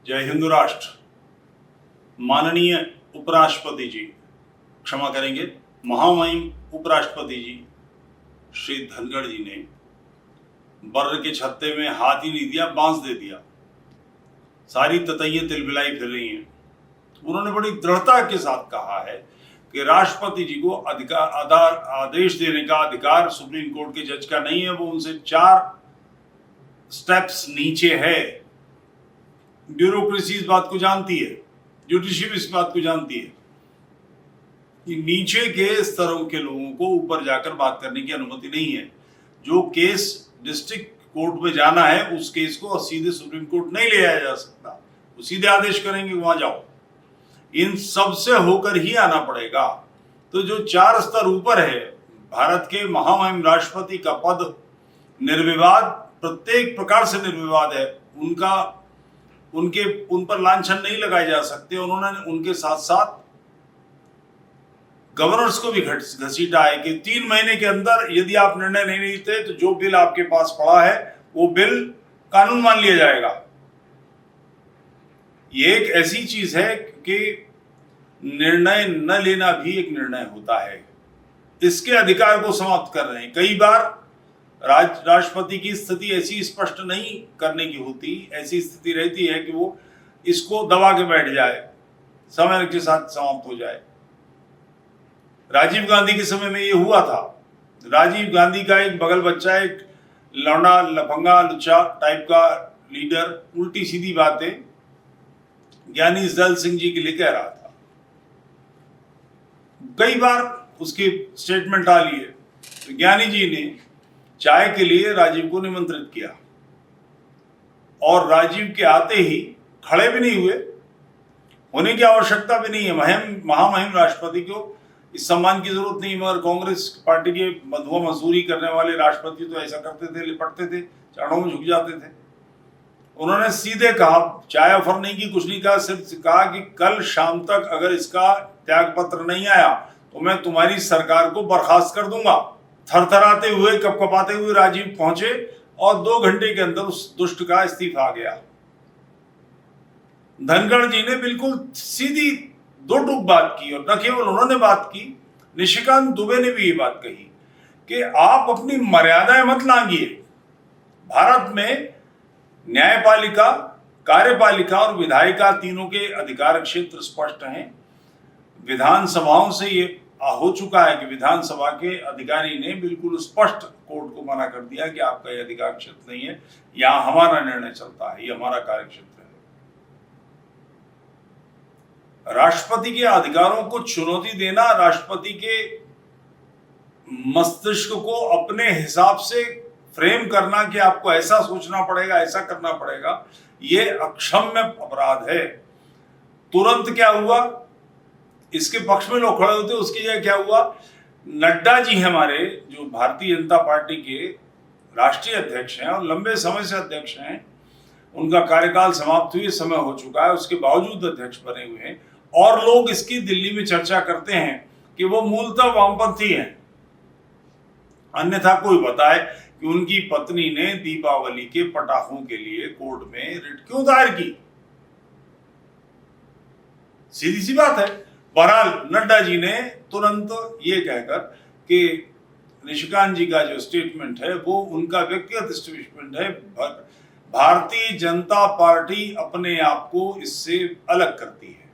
जय हिंदू राष्ट्र। माननीय उपराष्ट्रपति जी, क्षमा करेंगे, महामहिम उपराष्ट्रपति जी श्री धनखड़ जी ने बर्र के छत्ते में हाथ ही नहीं दिया, बांस दे दिया। सारी ततैयें तिलमिलाई फिर रही हैं। उन्होंने बड़ी दृढ़ता के साथ कहा है कि राष्ट्रपति जी को आदेश देने का अधिकार सुप्रीम कोर्ट के जज का नहीं है, वो उनसे 4 स्टेप्स नीचे है। ब्यूरोक्रेसी इस बात को जानती है, जुडिशरी इस बात को जानती है कि नीचे के स्तरों के लोगों को ऊपर जाकर बात करने की अनुमति नहीं है। जो केस डिस्ट्रिक्ट कोर्ट में जाना है उस केस को सीधे सुप्रीम कोर्ट नहीं ले आया जा सकता, वो सीधे आदेश करेंगे वहां जाओ। इन सब से होकर ही आना पड़ेगा। तो जो 4 स्तर ऊपर है, भारत के महामहिम राष्ट्रपति का पद निर्विवाद, प्रत्येक प्रकार से निर्विवाद है। उन पर लांछन नहीं लगाए जा सकते। उन्होंने उनके साथ साथ गवर्नर्स को भी घसीटा है कि 3 महीने के अंदर यदि आप निर्णय नहीं लेते तो जो बिल आपके पास पड़ा है वो बिल कानून मान लिया जाएगा। ये एक ऐसी चीज है कि निर्णय न लेना भी एक निर्णय होता है। इसके अधिकार को समाप्त कर रहे हैं। कई बार राष्ट्रपति की स्थिति ऐसी स्पष्ट नहीं करने की होती, ऐसी स्थिति रहती है कि वो इसको दबा के बैठ जाए, समय के साथ समाप्त हो जाए। राजीव गांधी के समय में ये हुआ था। राजीव गांधी का एक बगल बच्चा, एक लौंडा लफंगा लुच्चा टाइप का लीडर, उल्टी सीधी बातें ज्ञानी दल सिंह जी के लिए कह रहा था। कई बार उसकी स्टेटमेंट आ ली है। तो ज्ञानी जी ने चाय के लिए राजीव को निमंत्रित किया और राजीव के आते ही खड़े भी नहीं हुए, होने की आवश्यकता भी नहीं है। महामहिम राष्ट्रपति को इस सम्मान की जरूरत नहीं, मगर कांग्रेस पार्टी के मधुआ मजदूरी करने वाले राष्ट्रपति तो ऐसा करते थे, लिपटते थे, चरणों में झुक जाते थे। उन्होंने सीधे कहा, चाय ऑफर नहीं की, कुछ नहीं कहा, सिर्फ कहा कि कल शाम तक अगर इसका त्याग पत्र नहीं आया तो मैं तुम्हारी सरकार को बर्खास्त कर दूंगा। थरथराते हुए, कपकपाते हुए राजीव पहुंचे और 2 घंटे के अंदर उस दुष्ट का इस्तीफा आ गया। धनखड़ जी ने बिल्कुल सीधी 2 टूक बात की, और न केवल उन्होंने बात की, निशिकांत दुबे ने भी ये बात कही कि आप अपनी मर्यादाएं मत लांघिए। भारत में न्यायपालिका, कार्यपालिका और विधायिका तीनों के अधिकार क्षेत्र स्पष्ट हैं। विधानसभाओं से ये हो चुका है कि विधानसभा के अधिकारी ने बिल्कुल स्पष्ट कोर्ट को मना कर दिया कि आपका ये अधिकार क्षेत्र नहीं है, यहां हमारा निर्णय चलता है, ये हमारा कार्य क्षेत्र है। राष्ट्रपति के अधिकारों को चुनौती देना, राष्ट्रपति के मस्तिष्क को अपने हिसाब से फ्रेम करना कि आपको ऐसा सोचना पड़ेगा, ऐसा करना पड़ेगा, ये अक्षम्य अपराध है। तुरंत क्या हुआ, इसके पक्ष में लोग खड़े होते, उसकी जगह क्या हुआ, नड्डा जी हमारे, जो भारतीय जनता पार्टी के राष्ट्रीय अध्यक्ष हैं और लंबे समय से अध्यक्ष हैं, उनका कार्यकाल समाप्त हुए समय हो चुका है, उसके बावजूद अध्यक्ष बने हुए हैं, और लोग इसकी दिल्ली में चर्चा करते हैं कि वो मूलतः वामपंथी हैं। अन्यथा कोई बताए कि उनकी पत्नी ने दीपावली के पटाखों के लिए कोर्ट में रिट क्यों दायर की। सीधी सी बात है। बहरहाल नड्डा जी ने तुरंत ये कहकर कि निशिकांत जी का जो स्टेटमेंट है वो उनका व्यक्तिगत स्टेटमेंट है, भारतीय जनता पार्टी अपने आप को इससे अलग करती है।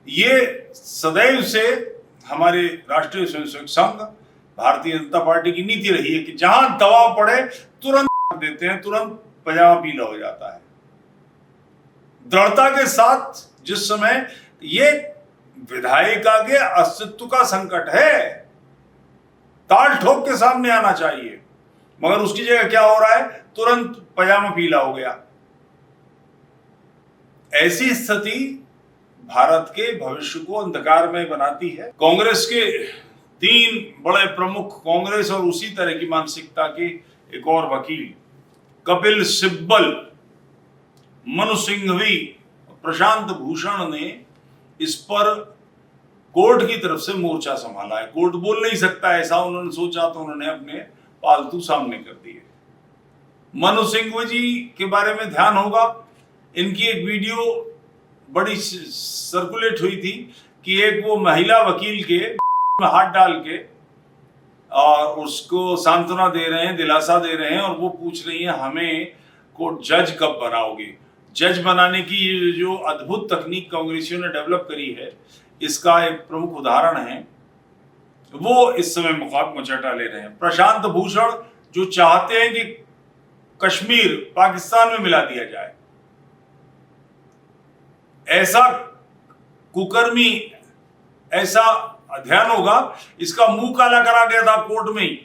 ये सदैव से हमारे राष्ट्रीय स्वयंसेवक संघ, भारतीय जनता पार्टी की नीति रही है कि जहां दबाव पड़े तुरंत देते हैं, तुरंत पजामा पीला हो जाता है। दृढ़ता के साथ, जिस समय ये विधायिका के अस्तित्व का संकट है, ताल ठोक के सामने आना चाहिए, मगर उसकी जगह क्या हो रहा है, तुरंत पजामा पीला हो गया। ऐसी स्थिति भारत के भविष्य को अंधकार में बनाती है। कांग्रेस के 3 बड़े प्रमुख, कांग्रेस और उसी तरह की मानसिकता के एक और वकील कपिल सिब्बल, मनु सिंघवी, प्रशांत भूषण ने इस पर कोर्ट की तरफ से मोर्चा संभाला है। कोर्ट बोल नहीं सकता ऐसा उन्होंने सोचा, तो उन्होंने अपने पालतू सामने कर दिए। मनु सिंघवी जी के बारे में ध्यान होगा, इनकी एक वीडियो बड़ी सर्कुलेट हुई थी कि एक वो महिला वकील के में हाथ डाल के और उसको सांत्वना दे रहे हैं, दिलासा दे रहे हैं, और वो पूछ रही है हमें को जज कब बनाओगे। जज बनाने की ये जो अद्भुत तकनीक कांग्रेसियों ने डेवलप करी है, इसका एक प्रमुख उदाहरण है, वो इस समय मुचटा ले रहे हैं। प्रशांत भूषण जो चाहते हैं कि कश्मीर पाकिस्तान में मिला दिया जाए, ऐसा कुकर्मी, ऐसा अध्ययन होगा, इसका मुंह काला करा गया था कोर्ट में ही।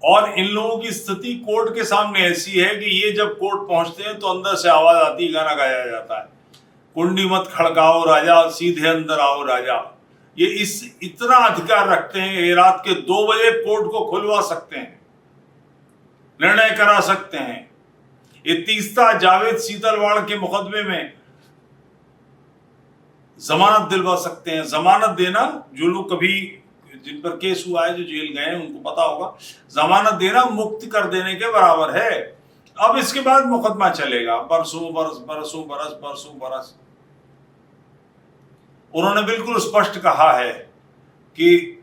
और इन लोगों की स्थिति कोर्ट के सामने ऐसी है कि ये जब कोर्ट पहुंचते हैं तो अंदर से आवाज आती, गाना गाया जाता है, कुंडी मत खड़काओ राजा, सीधे अंदर आओ राजा। ये इतना अधिकार रखते हैं, ये रात के 2 बजे कोर्ट को खुलवा सकते हैं, निर्णय करा सकते हैं। ये तीस्ता जावेद सीतलवाड़ के मुकदमे में जमानत दिलवा सकते हैं। जमानत देना, जो लोग कभी जिन पर केस हुआ है, जो जेल गए हैं, उनको पता होगा, जमानत देना मुक्त कर देने के बराबर है। अब इसके बाद मुकदमा चलेगा बरसों बरस। उन्होंने बिल्कुल स्पष्ट कहा है कि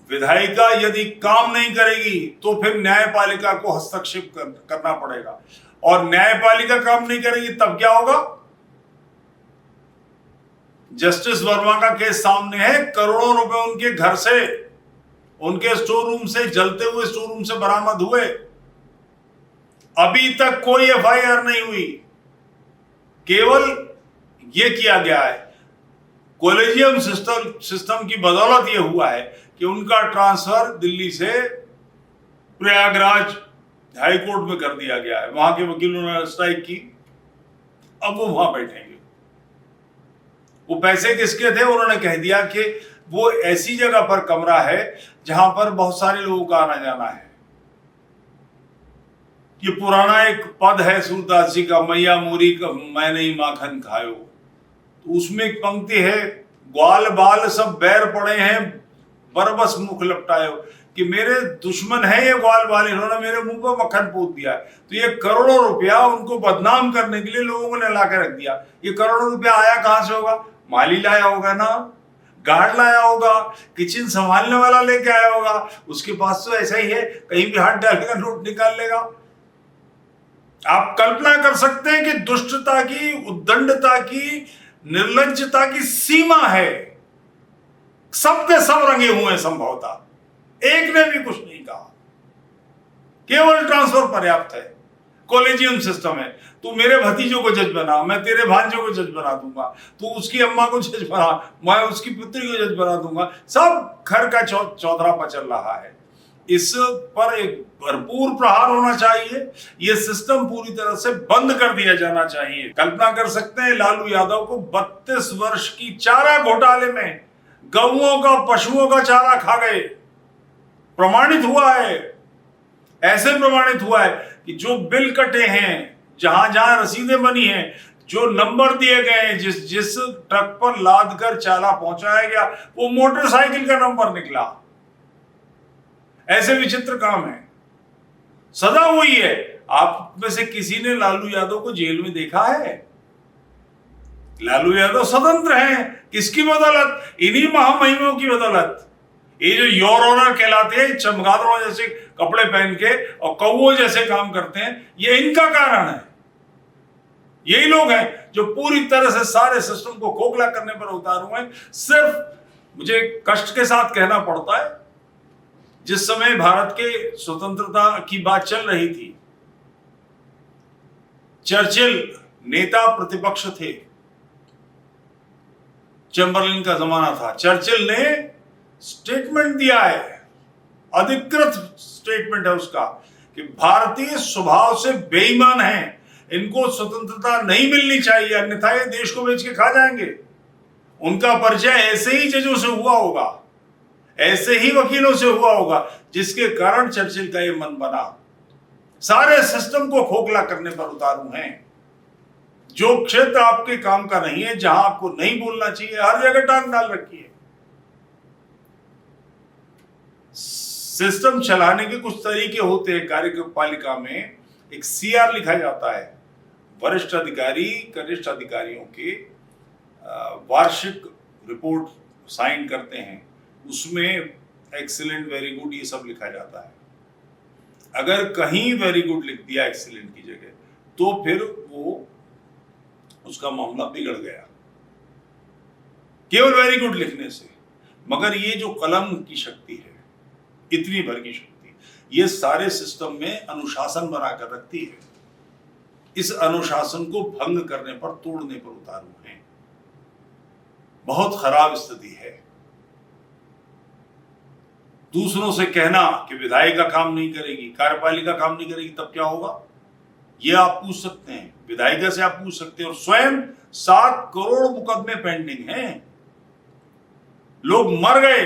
विधायिका यदि काम नहीं करेगी तो फिर न्यायपालिका को हस्तक्षेप करना पड़ेगा, और न्यायपालिका काम नहीं करेगी तब क्या होगा। जस्टिस वर्मा का केस सामने है, करोड़ों रुपए उनके घर से, उनके स्टोर रूम से, जलते हुए स्टोर रूम से बरामद हुए। अभी तक कोई एफआईआर नहीं हुई, केवल यह किया गया है, कॉलेजियम सिस्टम की बदौलत यह हुआ है कि उनका ट्रांसफर दिल्ली से प्रयागराज हाई कोर्ट में कर दिया गया है। वहां के वकीलों ने स्ट्राइक की, अब वो वहां बैठेंगे। वो पैसे किसके थे, उन्होंने कह दिया कि वो ऐसी जगह पर कमरा है जहां पर बहुत सारे लोगों का आना जाना है। ये पुराना एक पद है सूरदास जी का, मैया मूरी का मैं नहीं माखन खायो, तो उसमें एक पंक्ति है, ग्वाल बाल सब बैर पड़े हैं बरबस मुख लपटायो, कि मेरे दुश्मन है ये ग्वाल बाल, इन्होंने मेरे मुंह पर मक्खन पोत दिया। तो ये करोड़ों रुपया उनको बदनाम करने के लिए लोगों ने ला के रख दिया। ये करोड़ों रुपया आया कहां से होगा, माली लाया होगा ना, गार्ड लाया होगा, किचन संभालने वाला लेके आया होगा, उसके पास तो ऐसा ही है, कहीं भी हाथ डालेगा नोट निकाल लेगा। आप कल्पना कर सकते हैं कि दुष्टता की, उद्दंडता की, निर्लज्जता की सीमा है। सबके सब रंगे हुए हैं, संभवतः एक ने भी कुछ नहीं कहा, केवल ट्रांसफर पर्याप्त है। कॉलेजियम सिस्टम है, तू मेरे भतीजों को जज बना, मैं तेरे भांजों को जज बना दूंगा, तू उसकी अम्मा को जज बना, मैं उसकी पुत्री को जज बना दूंगा, सब घर का चौधरापा चल रहा है। इस पर एक भरपूर प्रहार होना चाहिए, यह सिस्टम पूरी तरह से बंद कर दिया जाना चाहिए। कल्पना कर सकते हैं लालू यादव को 32 वर्ष की चारा घोटाले में गौओं का, पशुओं का चारा खा गए, प्रमाणित हुआ है, ऐसे प्रमाणित हुआ है कि जो बिल कटे हैं, जहां जहां रसीदें बनी हैं, जो नंबर दिए गए हैं, जिस ट्रक पर लाद कर चारा पहुंचाया गया, वो मोटरसाइकिल का नंबर निकला। ऐसे विचित्र काम है, सजा हुई है। आप में से किसी ने लालू यादव को जेल में देखा है? लालू यादव स्वतंत्र हैं, किसकी बदौलत? इन्हीं महामहिमों की बदौलत। ये जो योर ऑनर कहलाते हैं, चमगादड़ों जैसे कपड़े पहन के और कौओं जैसे काम करते हैं, ये इनका कारण है। यही लोग हैं जो पूरी तरह से सारे सिस्टम को खोखला करने पर उतार हुए हैं। सिर्फ मुझे कष्ट के साथ कहना पड़ता है, जिस समय भारत के स्वतंत्रता की बात चल रही थी, चर्चिल नेता प्रतिपक्ष थे, चैम्बरलिन का जमाना था। चर्चिल ने स्टेटमेंट दिया है, अधिकृत स्टेटमेंट है उसका, कि भारतीय स्वभाव से बेईमान हैं, इनको स्वतंत्रता नहीं मिलनी चाहिए, अन्यथा ये देश को बेच के खा जाएंगे। उनका परिचय ऐसे ही जजों से हुआ होगा, ऐसे ही वकीलों से हुआ होगा, जिसके कारण चर्चिल का ये मन बना। सारे सिस्टम को खोखला करने पर उतारू हैं। जो क्षेत्र आपके काम का नहीं है, जहां आपको नहीं बोलना चाहिए, हर जगह टांग डाल रखी है। सिस्टम चलाने के कुछ तरीके होते हैं कार्यपालिका में, एक CR लिखा जाता है, वरिष्ठ अधिकारी कनिष्ठ अधिकारियों के वार्षिक रिपोर्ट साइन करते हैं, उसमें एक्सीलेंट, वेरी गुड ये सब लिखा जाता है। अगर कहीं वेरी गुड लिख दिया एक्सीलेंट की जगह, तो फिर वो उसका मामला बिगड़ गया केवल वेरी गुड लिखने से। मगर ये जो कलम की शक्ति है, इतनी भर की शक्ति, ये सारे सिस्टम में अनुशासन बनाकर रखती है। इस अनुशासन को भंग करने पर, तोड़ने पर उतारू हैं। बहुत खराब स्थिति है। दूसरों से कहना कि विधायिका काम नहीं करेगी, कार्यपालिका काम नहीं करेगी, तब क्या होगा, ये आप पूछ सकते हैं, विधायिका से आप पूछ सकते हैं। और स्वयं 7 करोड़ मुकदमे पेंडिंग हैं। लोग मर गए,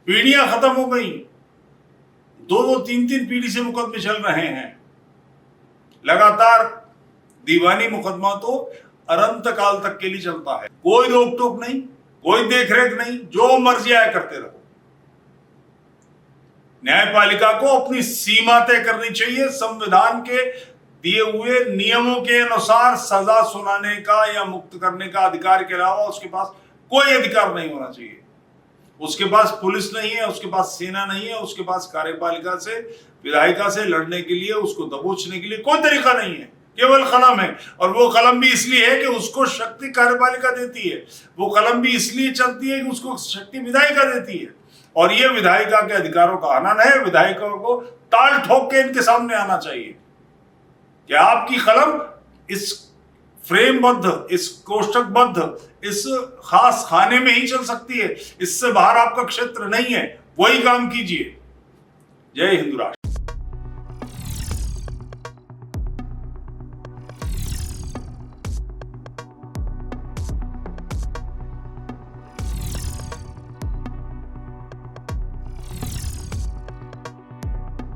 पीढ़ियां खत्म हो गई, 2-2, 3-3 पीढ़ी से मुकदमे चल रहे हैं लगातार। दीवानी मुकदमा तो अनंत काल तक के लिए चलता है, कोई रोक टोक नहीं, कोई देखरेख नहीं, जो मर्जी आए करते रहो। न्यायपालिका को अपनी सीमा तय करनी चाहिए। संविधान के दिए हुए नियमों के अनुसार सजा सुनाने का या मुक्त करने का अधिकार के अलावा उसके पास कोई अधिकार नहीं होना चाहिए। उसके पास पुलिस नहीं है, उसके पास सेना नहीं है, उसके पास कार्यपालिका से, विधायिका से लड़ने के लिए, उसको दबोचने के लिए कोई तरीका नहीं है, केवल कलम है। और वो कलम भी इसलिए है कि उसको शक्ति कार्यपालिका देती है, वो कलम भी इसलिए चलती है कि उसको शक्ति विधायिका देती है। और ये विधायिका के अधिकारों का हनन है। विधायिका को ताल ठोक के इनके सामने आना चाहिए कि आपकी कलम इस फ्रेमबद्ध, इस कोष्ठकबद्ध, इस खास खाने में ही चल सकती है, इससे बाहर आपका क्षेत्र नहीं है, वही काम कीजिए। जय हिंद राष्ट्र।